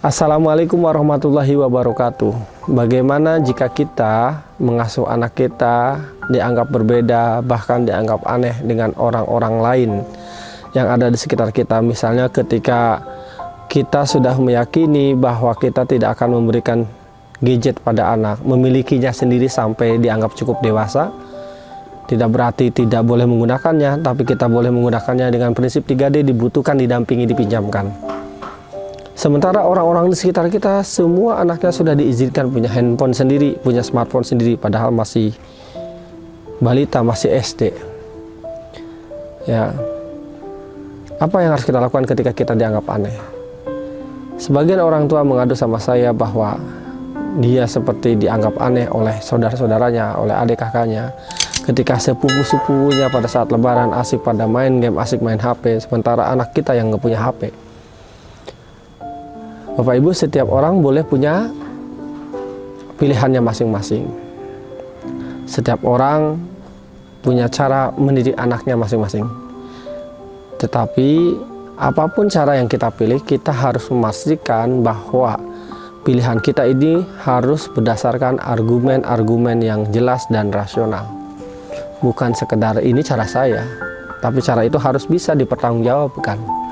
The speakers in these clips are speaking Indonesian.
Assalamualaikum warahmatullahi wabarakatuh. Bagaimana jika kita mengasuh anak kita dianggap berbeda, bahkan dianggap aneh dengan orang-orang lain yang ada di sekitar kita? Misalnya ketika kita sudah meyakini bahwa kita tidak akan memberikan gadget pada anak, memilikinya sendiri sampai dianggap cukup dewasa. Tidak berarti tidak boleh menggunakannya, tapi kita boleh menggunakannya dengan prinsip 3D, dibutuhkan, didampingi, dipinjamkan. Sementara orang-orang di sekitar kita, semua anaknya sudah diizinkan punya handphone sendiri, punya smartphone sendiri, padahal masih balita, masih SD. Ya, apa yang harus kita lakukan ketika kita dianggap aneh? Sebagian orang tua mengadu sama saya bahwa dia seperti dianggap aneh oleh saudara-saudaranya, oleh adik kakaknya, ketika sepupu-sepupunya pada saat lebaran asik pada main game, asik main HP, sementara anak kita yang nggak punya HP. Bapak Ibu, setiap orang boleh punya pilihannya masing-masing. Setiap orang punya cara mendidik anaknya masing-masing. Tetapi apapun cara yang kita pilih, kita harus memastikan bahwa pilihan kita ini harus berdasarkan argumen-argumen yang jelas dan rasional. Bukan sekedar ini cara saya, tapi cara itu harus bisa dipertanggungjawabkan.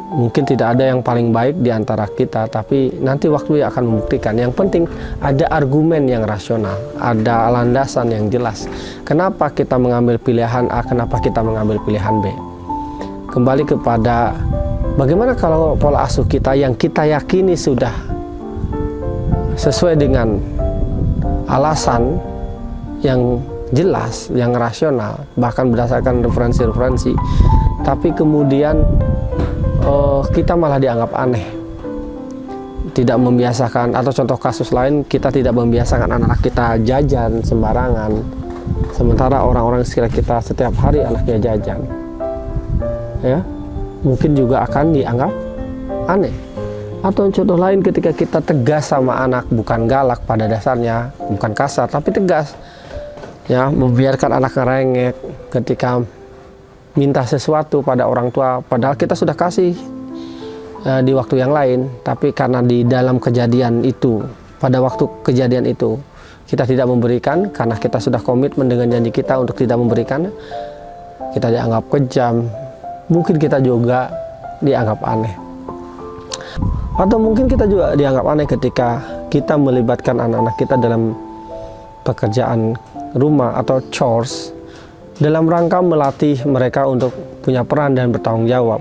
Mungkin tidak ada yang paling baik di antara kita, tapi nanti waktu akan membuktikan. Yang penting ada argumen yang rasional, ada landasan yang jelas. Kenapa kita mengambil pilihan A, kenapa kita mengambil pilihan B. Kembali kepada bagaimana kalau pola asuh kita yang kita yakini sudah sesuai dengan alasan yang jelas, yang rasional, bahkan berdasarkan referensi-referensi, tapi kemudian kita malah dianggap aneh, tidak membiasakan. Atau contoh kasus lain, kita tidak membiasakan anak-anak kita jajan sembarangan, sementara orang-orang sekitar kita setiap hari anaknya jajan, ya, mungkin juga akan dianggap aneh. Atau contoh lain, ketika kita tegas sama anak, bukan galak pada dasarnya, bukan kasar, tapi tegas, ya, membiarkan anak ngerengek ketika minta sesuatu pada orang tua, padahal kita sudah kasih di waktu yang lain, tapi karena di dalam kejadian itu, pada waktu kejadian itu kita tidak memberikan, karena kita sudah komitmen dengan janji kita untuk tidak memberikan, kita dianggap kejam, mungkin kita juga dianggap aneh. Atau mungkin kita juga dianggap aneh ketika kita melibatkan anak-anak kita dalam pekerjaan rumah atau chores, dalam rangka melatih mereka untuk punya peran dan bertanggung jawab.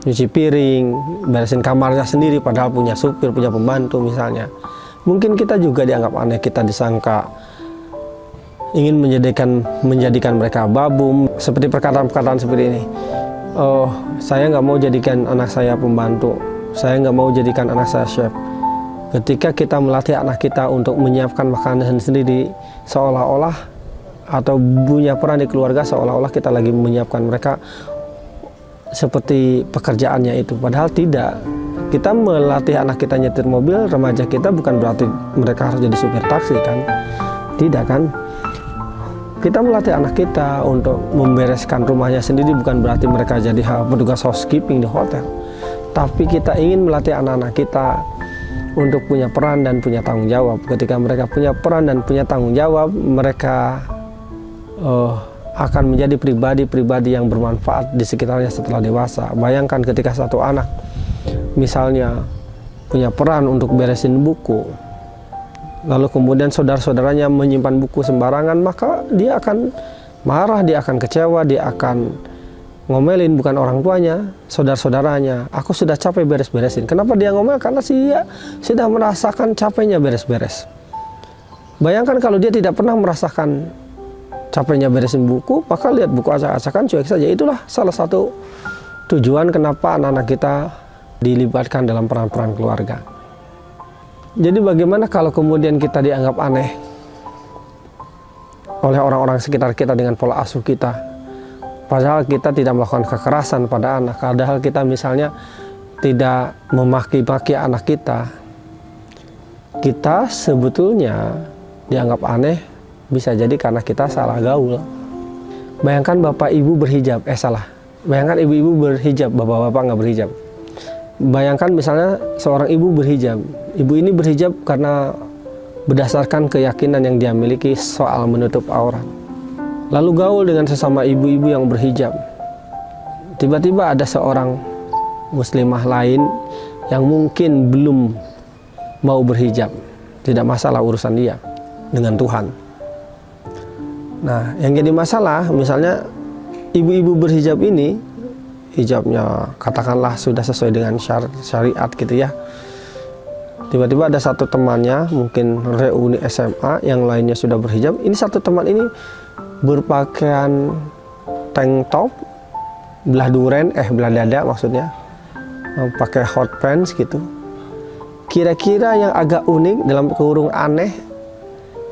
Nyuci piring, beresin kamarnya sendiri padahal punya supir, punya pembantu misalnya. Mungkin kita juga dianggap aneh, kita disangka ingin menjadikan mereka babum, seperti perkataan-perkataan seperti ini. Oh, saya nggak mau jadikan anak saya pembantu, saya nggak mau jadikan anak saya chef. Ketika kita melatih anak kita untuk menyiapkan makanan sendiri, seolah-olah atau punya peran di keluarga, seolah-olah kita lagi menyiapkan mereka seperti pekerjaannya itu. Padahal tidak. Kita melatih anak kita nyetir mobil, remaja kita, bukan berarti mereka harus jadi supir taksi kan? Tidak kan? Kita melatih anak kita untuk membereskan rumahnya sendiri, bukan berarti mereka jadi petugas housekeeping di hotel. Tapi kita ingin melatih anak-anak kita untuk punya peran dan punya tanggung jawab. Ketika mereka punya peran dan punya tanggung jawab, mereka akan menjadi pribadi-pribadi yang bermanfaat di sekitarnya setelah dewasa. Bayangkan ketika satu anak misalnya punya peran untuk beresin buku, lalu kemudian saudara-saudaranya menyimpan buku sembarangan, maka dia akan marah, dia akan kecewa, dia akan ngomelin bukan orang tuanya, saudara-saudaranya. Aku sudah capek beres-beresin. Kenapa dia ngomel? Karena dia sudah merasakan capeknya beres-beres. Bayangkan kalau dia tidak pernah merasakan capeknya beresin buku, maka lihat buku acak-acakan, cuek saja. Itulah salah satu tujuan kenapa anak-anak kita dilibatkan dalam peran-peran keluarga. Jadi bagaimana kalau kemudian kita dianggap aneh oleh orang-orang sekitar kita dengan pola asuh kita, padahal kita tidak melakukan kekerasan pada anak, padahal kita misalnya tidak memaki-maki anak kita, kita sebetulnya dianggap aneh bisa jadi karena kita salah gaul. Bayangkan bapak ibu berhijab, salah. Bayangkan ibu-ibu berhijab, bapak-bapak nggak berhijab. Bayangkan misalnya seorang ibu berhijab. Ibu ini berhijab karena berdasarkan keyakinan yang dia miliki soal menutup aurat. Lalu gaul dengan sesama ibu-ibu yang berhijab. Tiba-tiba ada seorang muslimah lain yang mungkin belum mau berhijab. Tidak masalah urusan dia dengan Tuhan. Nah, yang jadi masalah misalnya ibu-ibu berhijab ini, hijabnya katakanlah sudah sesuai dengan syariat gitu ya. Tiba-tiba ada satu temannya, mungkin reuni SMA, yang lainnya sudah berhijab. Ini satu teman ini berpakaian tank top, belah dada maksudnya, pakai hot pants gitu. Kira-kira yang agak unik dalam kurung aneh,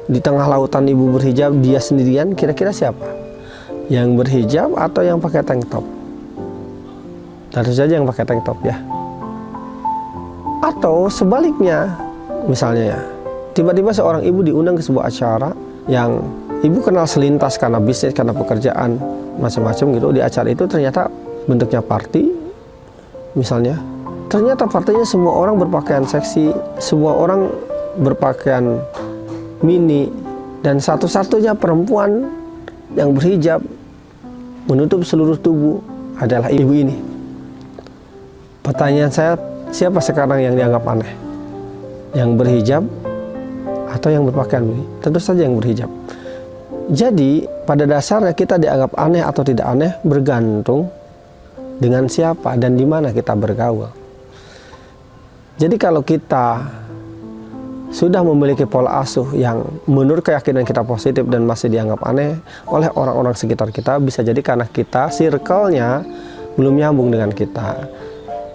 di tengah lautan ibu berhijab, dia sendirian, kira-kira siapa? Yang berhijab atau yang pakai tank top? Tentu saja yang pakai tank top ya. Atau sebaliknya, misalnya ya, tiba-tiba seorang ibu diundang ke sebuah acara yang ibu kenal selintas karena bisnis, karena pekerjaan, macam-macam gitu. Di acara itu ternyata bentuknya party, misalnya. Ternyata partinya semua orang berpakaian seksi, semua orang berpakaian mini, dan satu-satunya perempuan yang berhijab menutup seluruh tubuh adalah ibu ini. Pertanyaan saya, siapa sekarang yang dianggap aneh? Yang berhijab atau yang berpakaian mini? Tentu saja yang berhijab. Jadi pada dasarnya kita dianggap aneh atau tidak aneh bergantung dengan siapa dan di mana kita bergaul. Jadi kalau kita sudah memiliki pola asuh yang menurut keyakinan kita positif dan masih dianggap aneh oleh orang-orang sekitar kita, bisa jadi karena kita circle-nya belum nyambung dengan kita.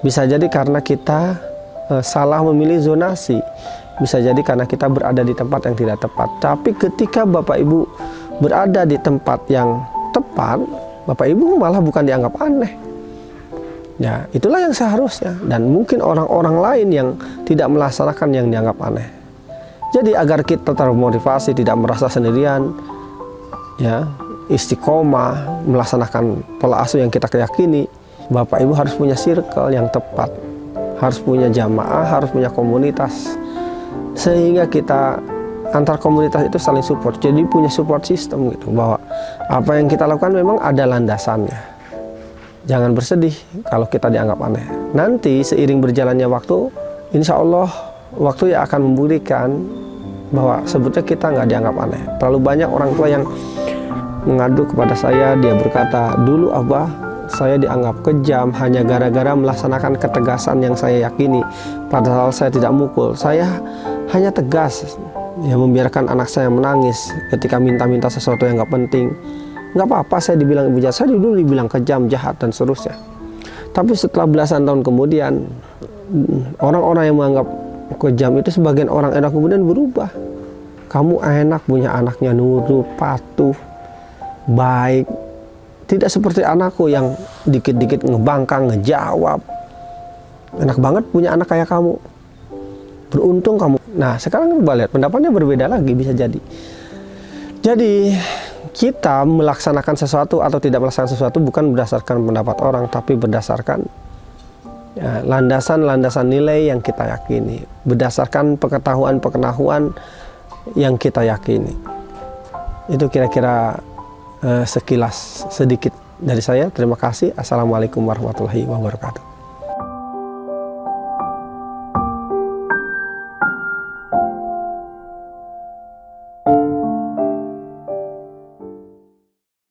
Bisa jadi karena kita salah memilih zonasi. Bisa jadi karena kita berada di tempat yang tidak tepat. Tapi ketika Bapak Ibu berada di tempat yang tepat, Bapak Ibu malah bukan dianggap aneh. Ya, itulah yang seharusnya. Dan mungkin orang-orang lain yang tidak melaksanakan yang dianggap aneh. Jadi agar kita termotivasi, tidak merasa sendirian, ya, istiqomah, melaksanakan pola asuh yang kita keyakini, Bapak Ibu harus punya circle yang tepat, harus punya jamaah, harus punya komunitas, sehingga kita antar komunitas itu saling support. Jadi punya support system gitu, bahwa apa yang kita lakukan memang ada landasannya. Jangan bersedih kalau kita dianggap aneh. Nanti seiring berjalannya waktu, insya Allah waktu yang akan membuktikan bahwa sebetulnya kita nggak dianggap aneh. Terlalu banyak orang tua yang mengadu kepada saya, dia berkata, dulu Abah saya dianggap kejam hanya gara-gara melaksanakan ketegasan yang saya yakini. Padahal saya tidak mukul, saya hanya tegas, ya, membiarkan anak saya menangis ketika minta-minta sesuatu yang nggak penting. Nggak apa-apa saya dibilang ibu jahat, saya dulu dibilang kejam, jahat, dan seterusnya. Tapi setelah belasan tahun kemudian, orang-orang yang menganggap kejam itu sebagian orang enak kemudian berubah. Kamu enak, punya anaknya nurut, patuh, baik. Tidak seperti anakku yang dikit-dikit ngebangkang, ngejawab. Enak banget punya anak kayak kamu. Beruntung kamu. Nah sekarang coba lihat, pendapatnya berbeda lagi bisa jadi. Jadi kita melaksanakan sesuatu atau tidak melaksanakan sesuatu bukan berdasarkan pendapat orang, tapi berdasarkan landasan-landasan nilai yang kita yakini, berdasarkan pengetahuan-pengetahuan yang kita yakini. Itu kira-kira sekilas sedikit dari saya. Terima kasih. Assalamualaikum warahmatullahi wabarakatuh.